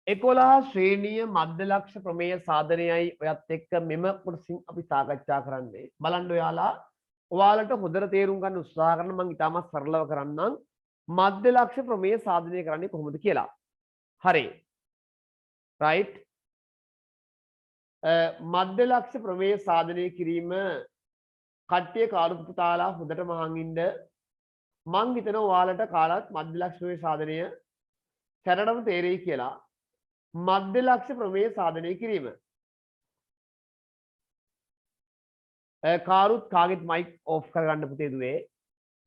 11 ශ්‍රේණිය මධ්‍ය ලක්ෂ ප්‍රමේය සාධනයයි ඔයත් එක්ක මෙම කොටසින් අපි සාකච්ඡා කරන්නේ. බලන්න ඔයාලට හොඳට තේරුම් ගන්න උත්සාහ කරන මම ඉතාමත් සරලව කරන්නම් මධ්‍ය ලක්ෂ ප්‍රමේය සාධනය කරන්නේ කොහොමද කියලා. හරි. right. මධ්‍ය ලක්ෂ ප්‍රමේය සාධනය කිරීම කට්ටිය කාලු පුතාලා හොඳට මහන් ඉන්න. මං හිතනවා ඔයාලට කාලත් මධ්‍ය ලක්ෂ ප්‍රමේය සාධනය සැරටම තේරෙයි කියලා. මධ්‍ය ලක්ෂ ප්‍රමේය සාධනය කිරීම. කාරුත් කාගෙත් මයික් ඔෆ් කරගන්න පුතේ දුවේ.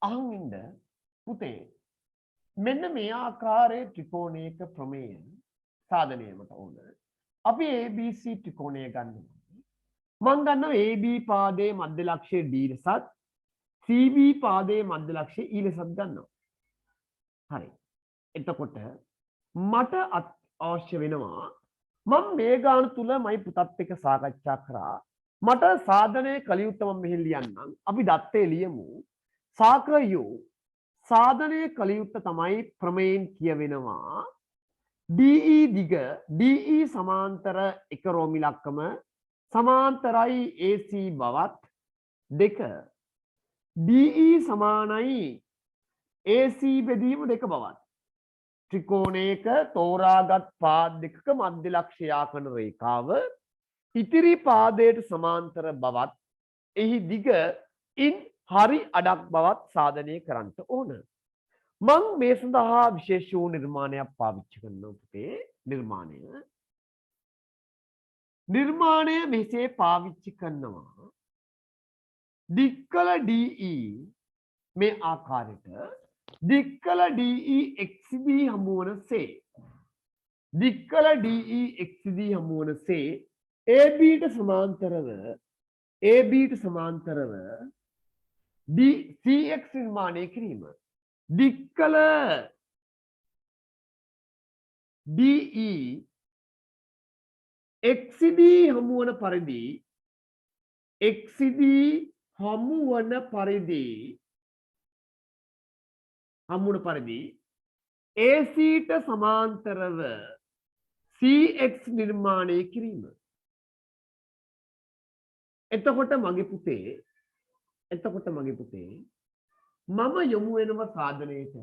අහන් ඉන්න පුතේ. මෙන්න මේ ආකාරයේ ත්‍රිකෝණයක ප්‍රමේය සාධනය මත ඕන. අපි ABC ත්‍රිකෝණය ගන්නවා. මං ගන්නවා AB පාදයේ මධ්‍ය ලක්ෂය D ලෙසත් CB පාදයේ මධ්‍ය ලක්ෂය E ලෙසත් ගන්නවා. හරි. එතකොට මට අවශ්‍ය වෙනවා මම මේ ගාන තුල මයි පුතත් එක්ක සාකච්ඡා කරා මට සාධනය කළ යුත්තේ මම මෙහෙන් ලියන්නම් අපි දත්තේ ලියමු සාකයෝ සාධනය කළ යුත්තේ තමයි ප්‍රමේයෙන් කියවෙනවා DE දිග DE සමාන්තර එක රෝමි ලක්කම සමාන්තරයි AC බවත් දෙක DE සමානයි AC බෙදීම දෙක බවත් ත්‍රිකෝණයක තෝරාගත් පාද දෙකක මධ්‍ය ලක්ෂයා කරන රේඛාව ඉතිරි පාදයට සමාන්තර බවත් එහි දිග ඉන් හරි අඩක් බවත් සාධනය කරන්න ඕන. මං මේ සඳහා විශේෂ වූ නිර්මාණයක් පාවිච්චි කරනවා පුතේ. නිර්මාණය මෙසේ පාවිච්චි කරනවා. දික්කල DE මේ ආකාරයට දික්කල DE XD හමුවන සේ දික්කල DE XD හමුවන සේ AB ට සමාන්තරව CX නිර්මාණය කිරීම දික්කල DE XD හමුවන පරිදි AC ට සමාන්තරව CX නිර්මාණය කිරීම. එතකොට මගේ පුතේ මම යොමු වෙනවා සාධනයට.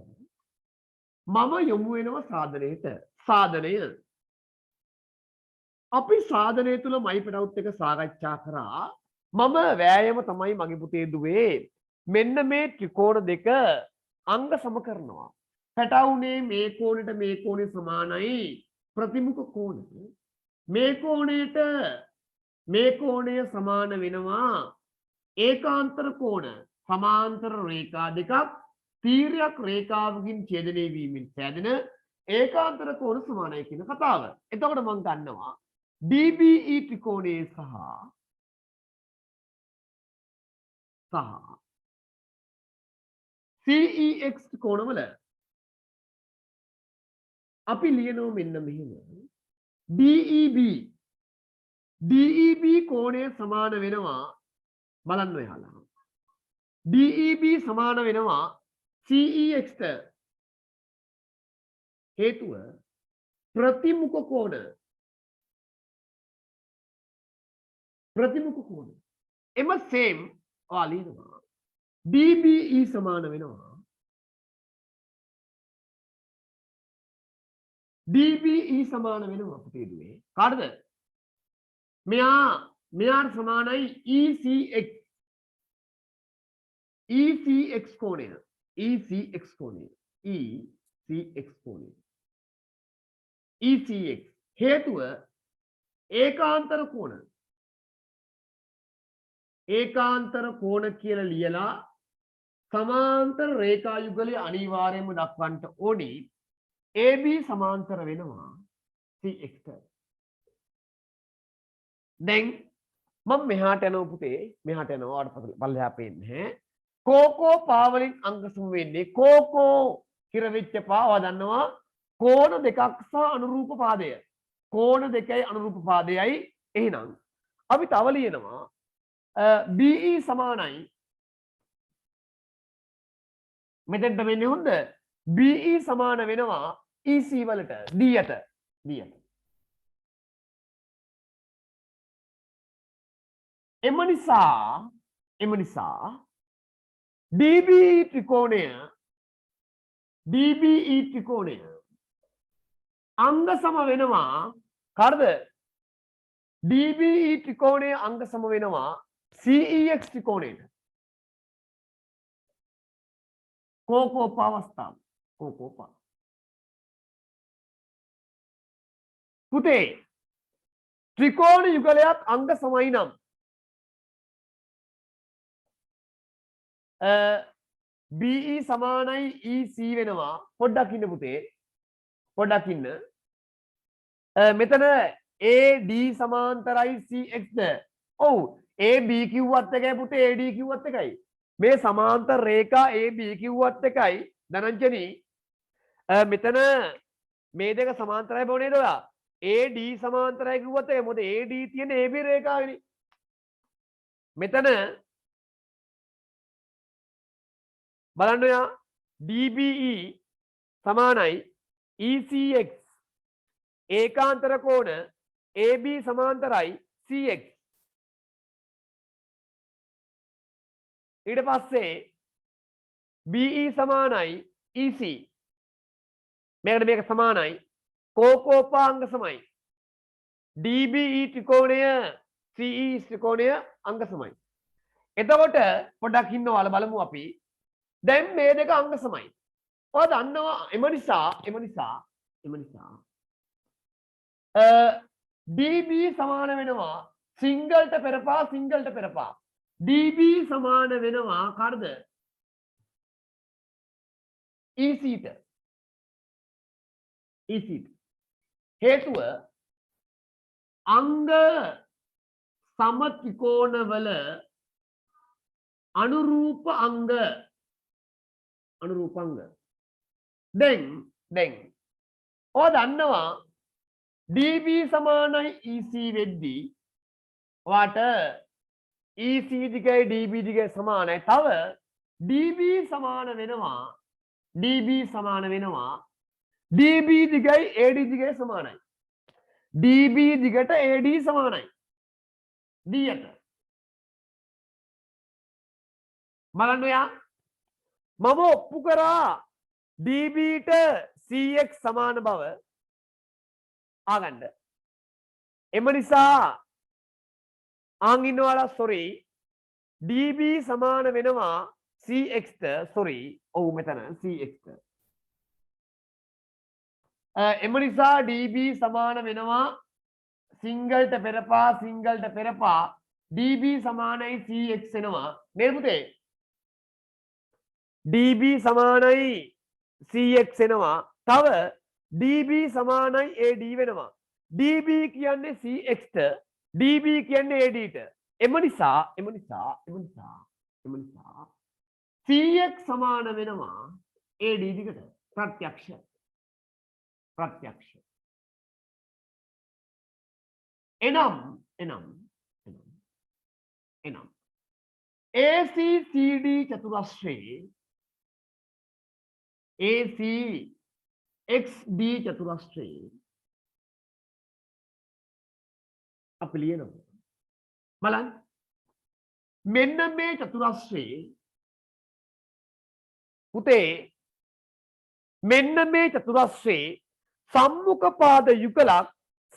සාධනය අපි සාධනය තුල මයි පෙඩවුත් එක සාකච්ඡා කරා. මම වෑයම තමයි මගේ පුතේ දුවේ මෙන්න මේ ත්‍රිකෝණ දෙක අංග සම කරනවා. පැටවුනේ මේ කෝණයට මේ කෝණය සමානයි ප්‍රතිමුඛ කෝණ. මේ කෝණයට මේ කෝණය සමාන වෙනවා ඒකාන්තර කෝණ. සමාන්තර රේඛා දෙකක් තීර්යක රේඛාවකින් ඡේදනය වීමෙන් සෑදෙන ඒකාන්තර කෝණ සමානයි කියන කතාව. එතකොට මම ගන්නවා DBE ත්‍රිකෝණයේ සහ CEX ත්‍රිකෝණවල අපි ලියනවා මෙන්න මෙහෙම DEB කෝණය සමාන වෙනවා බලන්න ඔයාලා DEB සමාන වෙනවා CEX ට හේතුව ප්‍රතිමුඛ කෝණ එම සේම් ඔයා ලියනවා DBE සමාන වෙනවා පුතේ දුවේ කාටද මෙයාට සමානයි ECX කෝණය ECX හේතුව ඒකාන්තර කෝණ කියලා ලියලා සමාන්තර රේඛා යුගලය අනිවාර්යයෙන්ම දක්වන්න ඕනි AB සමාන්තර වෙනවා CX ට. දැන් මම මෙහාට යනවා පුතේ මෙහාට යනවා අර පල්ලෙහා පේන්නේ කෝකෝ පාවලින් අංග සම වෙන්නේ කෝකෝ කිර වෙච්ච පාවා දන්නවා කෝණ දෙකක් සහ අනුරූප පාදය. කෝණ දෙකයි අනුරූප පාදයයි එහෙනම් අපි තව ලියනවා BE සමානයි මෙතෙන්ට වෙන්නේ හොඳ BE සමාන වෙනවා EC වලට D යට එම නිසා DBE ත්‍රිකෝණය අංග සම වෙනවා කාටද? DBE ත්‍රිකෝණය අංග සම වෙනවා CEX ත්‍රිකෝණයට. කෝකෝප අවස්ථාව. කෝකෝප. පුතේ ත්‍රිකෝණ යුගලයක් අංග සමයි නම් BE සමානයි EC වෙනවා. පොඩ්ඩක් ඉන්න පුතේ. පොඩ්ඩක් ඉන්න. මෙතන AD සමාන්තරයි CXද? ඔව්. AB කිව්වත් එකයි පුතේ AD කිව්වත් එකයි. මේ සමාන්තර රේඛා AB කිව්වත් එකයි ධනංජනි. මෙතන මේ දෙක සමාන්තරයි බව නේද ඔයා? AD සමාන්තරයි කිව්වත් එකයි. මොකද AD තියෙන AB රේඛාවනේ. මෙතන බලන්න ඔයා DBE සමානයි ECX ඒකාන්තර කෝණ AB සමාන්තරයි CX. ඊට පස්සේ BE සමානයි EC. මේකට මේක සමානයි කෝකෝපාංග සමයි. DBE ත්‍රිකෝණය CE ත්‍රිකෝණය අංග සමයි. එතකොට පොඩ්ඩක් ඉන්නවල බලමු අපි. දැන් මේ දෙක අංග සමයි. ඔය දන්නවා එම නිසා DB සමාන වෙනවා සිංගල්ට පෙරපා DB සමාන වෙනවා කාටද? EC ට. හේතුව අංග සමත්‍රිකෝණවල අනුරූප අංග දැන් ඔය දන්නවා DB සමානයි EC වෙද්දී ඔයාට EC දිගයි DB දිගයි සමානයි. තව DB සමාන වෙනවා DB දිගයි AD දිගයි සමානයි. DB දිගට AD සමානයි. D යට බලන්න ඔයා මම ඔප්පු කරා DB ට CX සමාන බව ආගන්න. එම නිසා ආන් ඉන්නවලා sorry DB සමාන වෙනවා CX ට sorry ඔව් මෙතන CX ට. එම නිසා DB සමාන වෙනවා සිංගල්ට පෙරපා DB සමානයි CX වෙනවා නේද පුතේ? DB සමානයි CX වෙනවා. තව DB සමානයි AD වෙනවා. DB කියන්නේ CX ට DB කියන්නේ AD ට. එම නිසා CX සමාන වෙනවා AD දිගට. ප්‍රත්‍යක්ෂ. එනම් ACCD චතුරස්‍රයේ ACXD චතුරස්‍රයේ අපි ලියනවා. බලන්න මෙන්න මේ චතුරස්‍රයේ පුතේ මෙන්න මේ චතුරස්‍රයේ සම්මුඛ පාද යුගලක්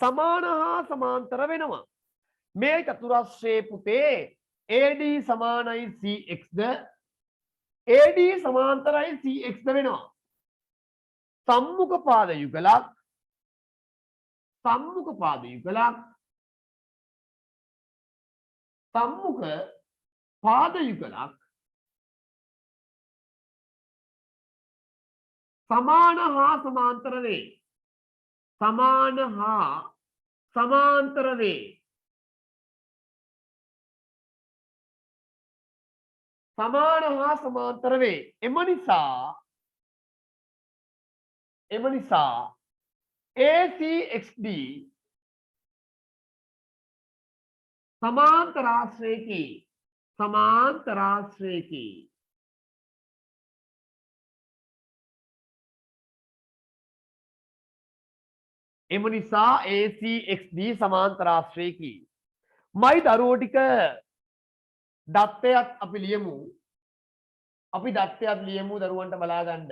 සමාන හා සමාන්තර වෙනවා. මේ චතුරස්‍රයේ පුතේ AD සමානයි CX ද AD සමාන්තරයි CX ද වෙනවා. සම්මුඛ පාද යුගලක් සම්මුඛ පාද යුගලක් සමාන හා සමාන්තර වේ. සමාන හා සමාන්තර වේ. සමාන හා සමාන්තර වේ. එම නිසා ACXD සමාන්තරාශ්‍රයකි. එම නිසා ACXD සමාන්තරාශ්‍රයකි. මයි දරුවෝ ටික දත්තයත් අපි ලියමු. අපි දත්තයත් ලියමු දරුවන්ට බලා ගන්න.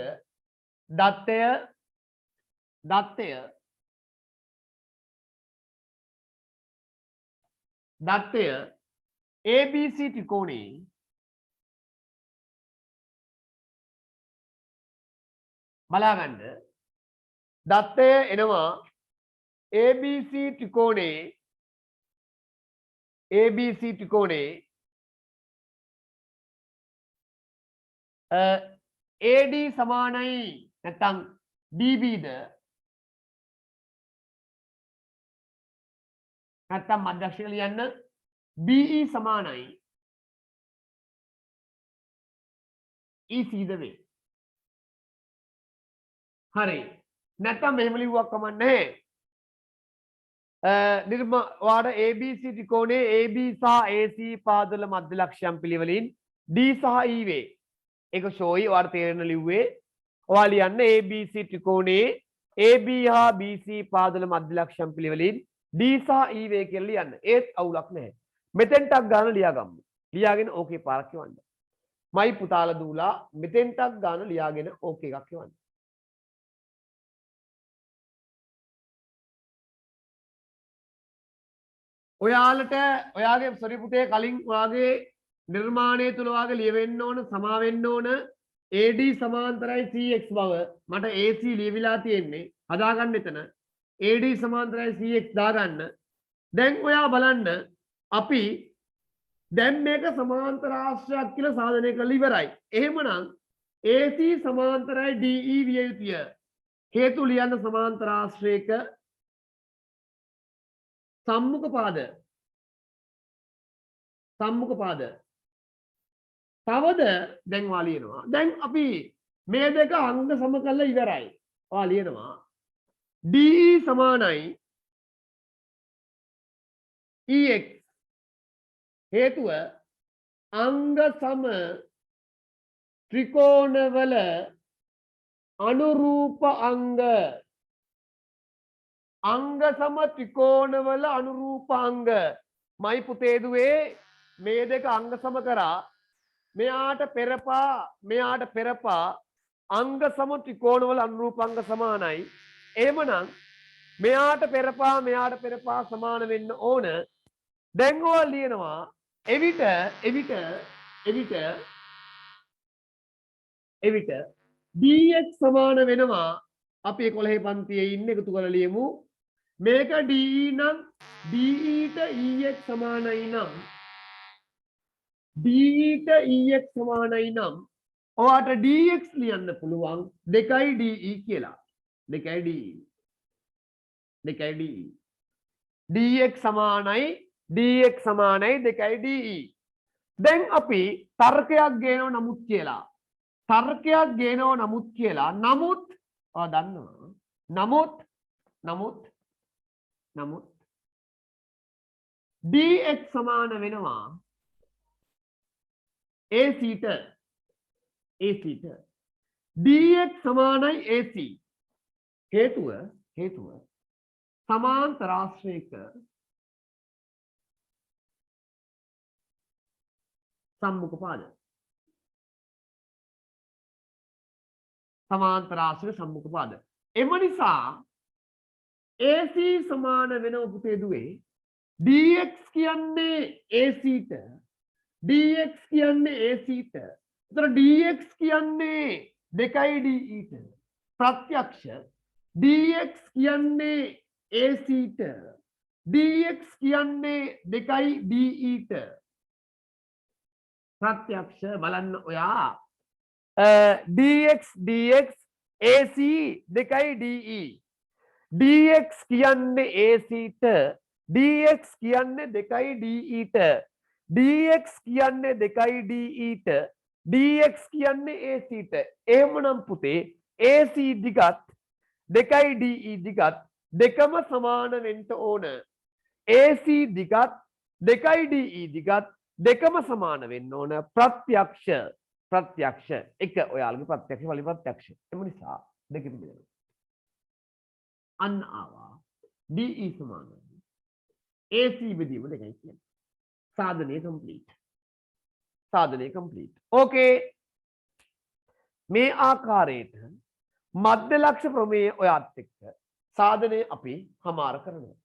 දත්තය ABC ත්‍රිකෝණේ බලා ගන්න. දත්තය එනවා ABC ත්‍රිකෝණේ AD සමානයි නැත්නම් DB ද නැත්නම් මධ්‍යස්ථ ලියන්න BE සමානයි EC ද වේ. හරි. නැත්නම් මෙහෙම ලිව්වක් කමක් නැහැ. වාට ABC ත්‍රිකෝණයේ AB සහ AC පාදවල මධ්‍ය ලක්ෂ්‍යයන් පිළිවෙලින් D සහ E වේ. ඒක ෂෝයි වාට තේරෙන ලිව්වේ. ඔයා ලියන්න ABC ත්‍රිකෝණයේ AB හා BC පාදවල මධ්‍ය ලක්ෂ්‍යයන් පිළිවෙලින් D සහ E වේ කියලා ලියන්න. ඒත් අවුලක් නැහැ. මෙතෙන්ටක් ගන්න ලියාගමු. ලියාගෙන ඕකේ පාරක් කියවන්න. මයි පුතාලා දූලා මෙතෙන්ටක් ගන්න ලියාගෙන ඕකේ එකක් කියවන්න. ඔයාලට ඔයාගේ සොරි පුතේ කලින් ඔයාගේ නිර්මාණය තුල ඔයාගේ ලියවෙන්න ඕන සමා වෙන්න ඕන AD සමාන්තරයි CX බව මට AC ලියවිලා තියෙන්නේ හදාගන්න එතන AD සමාන්තරයි CX දාගන්න දැන් ඔයා බලන්න අපි දැන් මේක සමාන්තර ආශ්‍රයක් කියලා සාධනය කරලා ඉවරයි එහෙමනම් AC සමාන්තරයි DE විය යුතුය හේතු ලියන්න සමාන්තර ආශ්‍රයක සම්මුඛ පාද තවද දැන් වා ලියනවා දැන් අපි මේ දෙක අංග සම කරලා ඉවරයි වා ලියනවා DE සමානයි EX හේතුව අංග සම ත්‍රිකෝණවල අනුරූප අංග සම ත්‍රිකෝණවල අනුරූප අංග මයි පුතේ දුවේ මේ දෙක අංග සම කරා මෙයාට පෙරපා අංග සම ත්‍රිකෝණවල අනුරූප අංග සමානයි එහෙමනම් මෙයාට පෙරපා සමාන වෙන්න ඕන දැන් ඔයා ලියනවා එවිට dx සමාන වෙනවා අපි 11 පන්තියේ ඉන්න එකතු කරලා ලියමු මේක DE නම් DE ට EX සමානයි නම් DE ට EX සමානයි නම් ඔයාට DX ලියන්න පුළුවන් 2යි DE කියලා 2යි DE DX සමානයි 2යි DE දැන් අපි තර්කයක් ගේනව නමුත් කියලා නමුත් ඔයා දන්නවා නමුත් dx සමාන වෙනවා AC ට dx සමානයි AC හේතුව සමාන්තර ආශ්‍රයක සම්මුඛ පාද සමාන්තර ආශ්‍රය සම්මුඛ පාද එම නිසා AC සමාන වෙනව පුතේ දුවේ dx කියන්නේ AC ට dx කියන්නේ AC ට එතන dx කියන්නේ 2යි DE ට ප්‍රත්‍යක්ෂ dx කියන්නේ AC ට dx කියන්නේ 2යි DE ට ප්‍රත්‍යක්ෂ බලන්න ඔයා dx AC 2යි DE dx කියන්නේ AC ට dx කියන්නේ 2යි DE ට dx කියන්නේ 2යි DE ට dx කියන්නේ AC ට එහෙමනම් පුතේ AC දිගත් 2යි DE දිගත් දෙකම සමාන වෙන්න ඕන AC දිගත් 2යි DE දිගත් දෙකම සමාන වෙන්න ඕන ප්‍රත්‍යක්ෂ එක ඔයාලගේ ප්‍රත්‍යක්ෂ වලින් ප්‍රත්‍යක්ෂ එම නිසා දෙකම බෙදෙනවා අන්න ආවා DE සමානයි AC බෙදීම දෙකයි කියන්නේ සාධනය කම්ප්ලීට් සාධනය කම්ප්ලීට්. ඕකේ. මේ ආකාරයට මධ්‍ය ලක්ෂ ප්‍රමේය ඔයත් එක්ක සාධනය අපි හමාර කරනවා.